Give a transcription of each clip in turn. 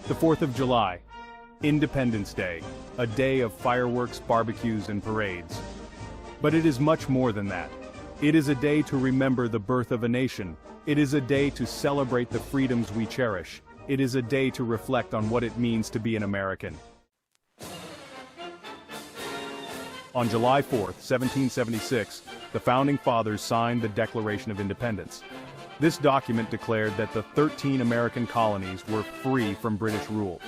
The 4th of July, Independence Day, a day of fireworks, barbecues, and parades. But it is much more than that. It is a day to remember the birth of a nation. It is a day to celebrate the freedoms we cherish. It is a day to reflect on what it means to be an American. On July 4, 1776, the Founding Fathers signed the Declaration of Independence. This document declared that the 13 American colonies were free from British rule.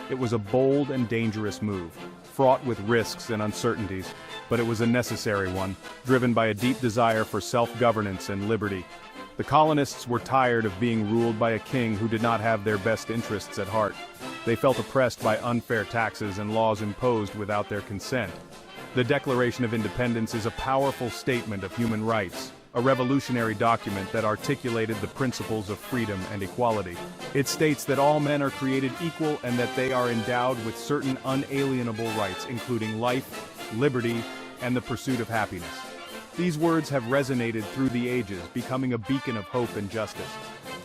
It was a bold and dangerous move, fraught with risks and uncertainties, but it was a necessary one, driven by a deep desire for self-governance and liberty. The colonists were tired of being ruled by a king who did not have their best interests at heart. They felt oppressed by unfair taxes and laws imposed without their consent. The Declaration of Independence is a powerful statement of human rights, a revolutionary document that articulated the principles of freedom and equality. It states that all men are created equal and that they are endowed with certain unalienable rights, including life, liberty, and the pursuit of happiness. These words have resonated through the ages, becoming a beacon of hope and justice.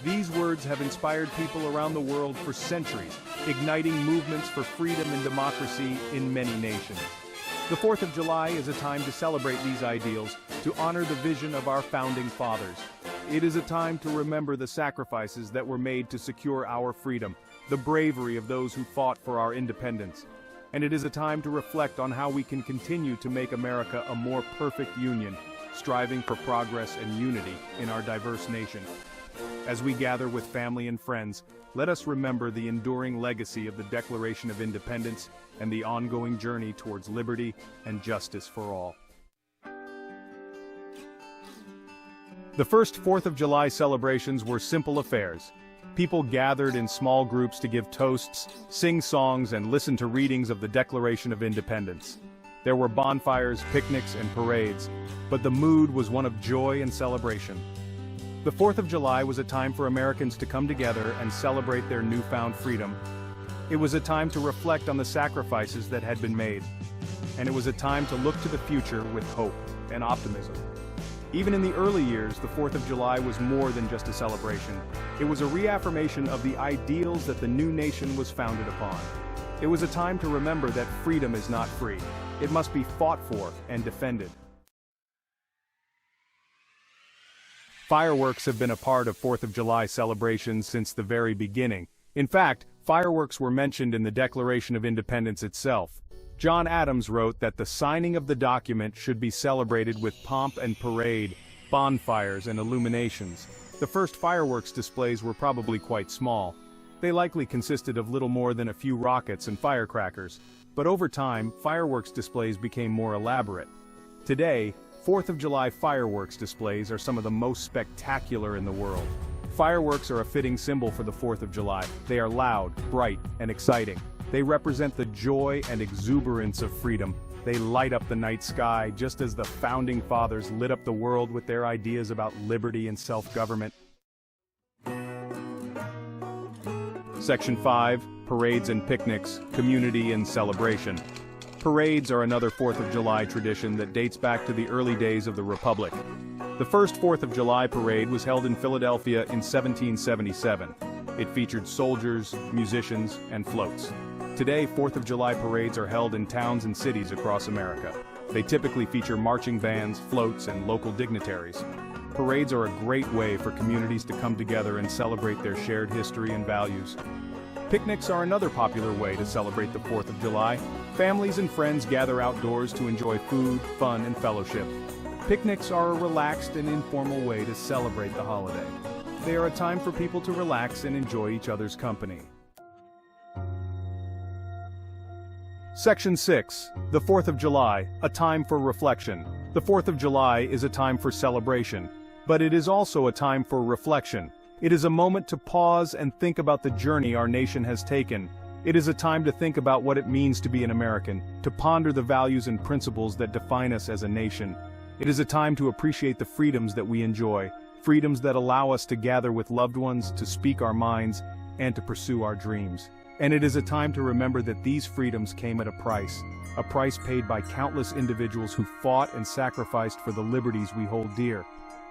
These words have inspired people around the world for centuries, igniting movements for freedom and democracy in many nations. The 4th of July is a time to celebrate these ideals, to honor the vision of our founding fathers. It is a time to remember the sacrifices that were made to secure our freedom, the bravery of those who fought for our independence. And it is a time to reflect on how we can continue to make America a more perfect union, striving for progress and unity in our diverse nation. As we gather with family and friends, let us remember the enduring legacy of the Declaration of Independence and the ongoing journey towards liberty and justice for all. The first 4th of July celebrations were simple affairs. People gathered in small groups to give toasts, sing songs, and listen to readings of the Declaration of Independence. There were bonfires, picnics, and parades, but the mood was one of joy and celebration. The 4th of July was a time for Americans to come together and celebrate their newfound freedom. It was a time to reflect on the sacrifices that had been made. And it was a time to look to the future with hope and optimism. Even in the early years, the 4th of July was more than just a celebration. It was a reaffirmation of the ideals that the new nation was founded upon. It was a time to remember that freedom is not free. It must be fought for and defended. Fireworks have been a part of 4th of July celebrations since the very beginning. In fact, fireworks were mentioned in the Declaration of Independence itself. John Adams wrote that the signing of the document should be celebrated with pomp and parade, bonfires and illuminations. The first fireworks displays were probably quite small. They likely consisted of little more than a few rockets and firecrackers. But over time, fireworks displays became more elaborate. Today, 4th of July fireworks displays are some of the most spectacular in the world. Fireworks are a fitting symbol for the 4th of July. They are loud, bright, and exciting. They represent the joy and exuberance of freedom. They light up the night sky, just as the Founding Fathers lit up the world with their ideas about liberty and self-government. Section 5, Parades and Picnics, Community and Celebration. Parades are another 4th of July tradition that dates back to the early days of the Republic. The first 4th of July parade was held in Philadelphia in 1777. It featured soldiers, musicians, and floats. Today, 4th of July parades are held in towns and cities across America. They typically feature marching bands, floats, and local dignitaries. Parades are a great way for communities to come together and celebrate their shared history and values. Picnics are another popular way to celebrate the 4th of July. Families and friends gather outdoors to enjoy food, fun, and fellowship. Picnics are a relaxed and informal way to celebrate the holiday. They are a time for people to relax and enjoy each other's company. Section 6, the 4th of July, a time for reflection. The 4th of July is a time for celebration, but it is also a time for reflection. It is a moment to pause and think about the journey our nation has taken. It is a time to think about what it means to be an American, to ponder the values and principles that define us as a nation. It is a time to appreciate the freedoms that we enjoy, freedoms that allow us to gather with loved ones, to speak our minds, and to pursue our dreams. And it is a time to remember that these freedoms came at a price paid by countless individuals who fought and sacrificed for the liberties we hold dear.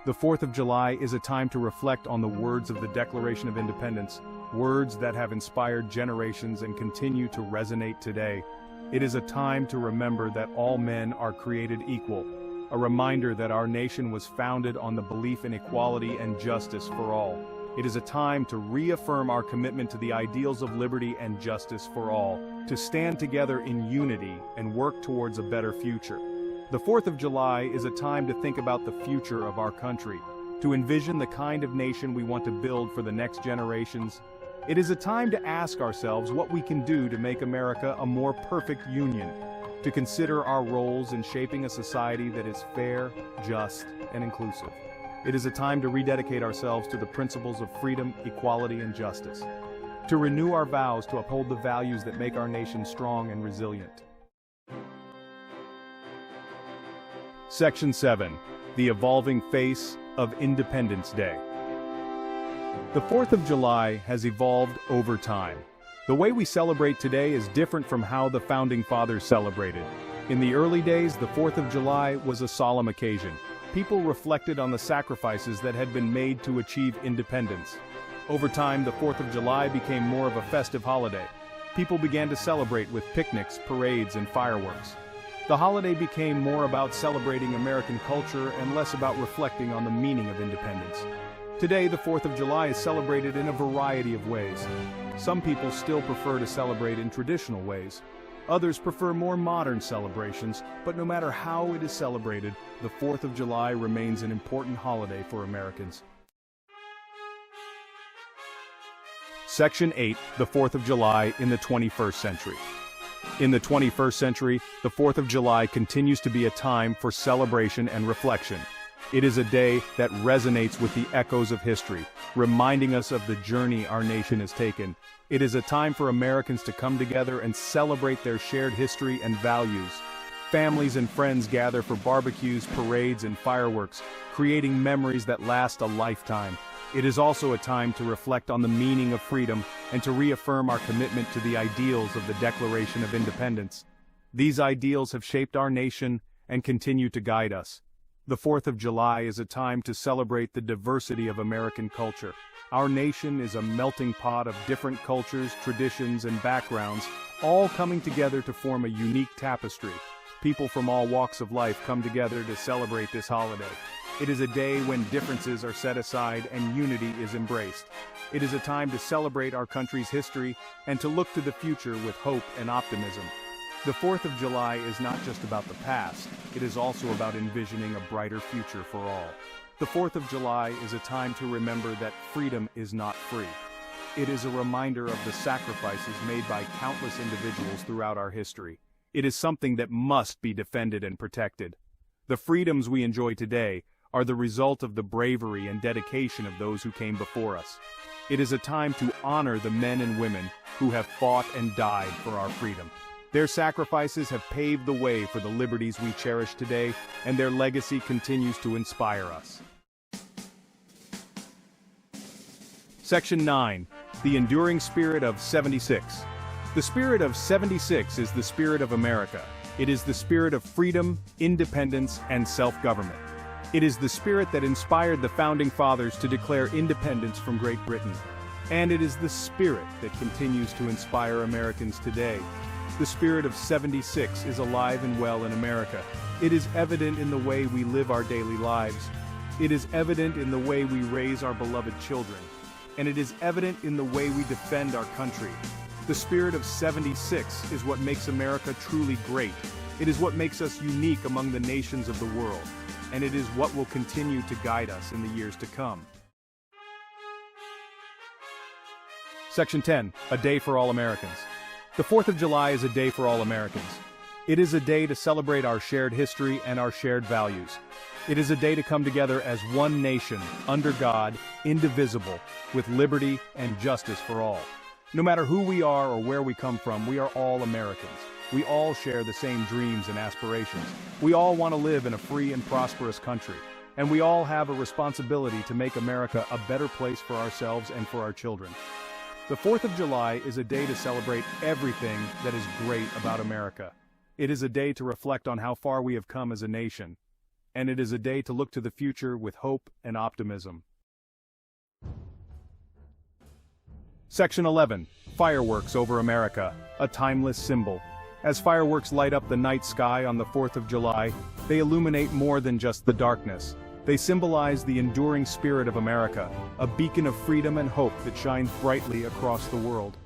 The 4th of July is a time to reflect on the words of the Declaration of Independence, words that have inspired generations and continue to resonate today. It is a time to remember that all men are created equal, a reminder that our nation was founded on the belief in equality and justice for all. It is a time to reaffirm our commitment to the ideals of liberty and justice for all, to stand together in unity and work towards a better future. The 4th of July is a time to think about the future of our country, to envision the kind of nation we want to build for the next generations. It is a time to ask ourselves what we can do to make America a more perfect union, to consider our roles in shaping a society that is fair, just, and inclusive. It is a time to rededicate ourselves to the principles of freedom, equality, and justice, to renew our vows to uphold the values that make our nation strong and resilient. Section 7. The Evolving Face of Independence Day. The 4th of July has evolved over time. The way we celebrate today is different from how the Founding Fathers celebrated. In the early days, the 4th of July was a solemn occasion. People reflected on the sacrifices that had been made to achieve independence. Over time, the 4th of July became more of a festive holiday. People began to celebrate with picnics, parades, and fireworks. The holiday became more about celebrating American culture and less about reflecting on the meaning of independence. Today, the 4th of July is celebrated in a variety of ways. Some people still prefer to celebrate in traditional ways. Others prefer more modern celebrations, but no matter how it is celebrated, the 4th of July remains an important holiday for Americans. Section 8. The 4th of July in the 21st century. In the 21st century, the 4th of July continues to be a time for celebration and reflection. It is a day that resonates with the echoes of history, reminding us of the journey our nation has taken. It is a time for Americans to come together and celebrate their shared history and values. Families and friends gather for barbecues, parades, and fireworks, creating memories that last a lifetime. It is also a time to reflect on the meaning of freedom and to reaffirm our commitment to the ideals of the Declaration of Independence. These ideals have shaped our nation and continue to guide us. The 4th of July is a time to celebrate the diversity of American culture. Our nation is a melting pot of different cultures, traditions, and backgrounds, all coming together to form a unique tapestry. People from all walks of life come together to celebrate this holiday. It is a day when differences are set aside and unity is embraced. It is a time to celebrate our country's history and to look to the future with hope and optimism. The 4th of July is not just about the past, it is also about envisioning a brighter future for all. The 4th of July is a time to remember that freedom is not free. It is a reminder of the sacrifices made by countless individuals throughout our history. It is something that must be defended and protected. The freedoms we enjoy today are the result of the bravery and dedication of those who came before us. It is a time to honor the men and women who have fought and died for our freedom. Their sacrifices have paved the way for the liberties we cherish today, and their legacy continues to inspire us. Section 9. The Enduring Spirit of 76. The spirit of 76 is the spirit of America. It is the spirit of freedom, independence, and self-government. It is the spirit that inspired the Founding Fathers to declare independence from Great Britain. And it is the spirit that continues to inspire Americans today. The spirit of 76 is alive and well in America. It is evident in the way we live our daily lives. It is evident in the way we raise our beloved children. And it is evident in the way we defend our country. The spirit of 76 is what makes America truly great. It is what makes us unique among the nations of the world. And it is what will continue to guide us in the years to come. Section 10. A Day for All Americans. The 4th of July is a day for all Americans. It is a day to celebrate our shared history and our shared values. It is a day to come together as one nation, under God, indivisible, with liberty and justice for all. No matter who we are or where we come from, we are all Americans. We all share the same dreams and aspirations. We all want to live in a free and prosperous country. And we all have a responsibility to make America a better place for ourselves and for our children. The 4th of July is a day to celebrate everything that is great about America. It is a day to reflect on how far we have come as a nation. and it is a day to look to the future with hope and optimism. Section 11. Fireworks over America, a timeless symbol. As fireworks light up the night sky on the 4th of July, they illuminate more than just the darkness. They symbolize the enduring spirit of America, a beacon of freedom and hope that shines brightly across the world.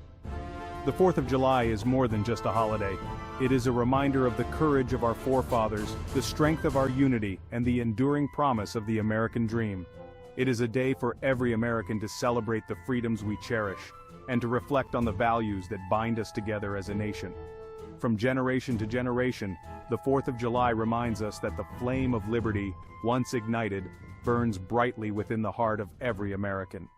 The 4th of July is more than just a holiday. It is a reminder of the courage of our forefathers, the strength of our unity, and the enduring promise of the American dream. It is a day for every American to celebrate the freedoms we cherish, and to reflect on the values that bind us together as a nation. From generation to generation, the 4th of July reminds us that the flame of liberty, once ignited, burns brightly within the heart of every American.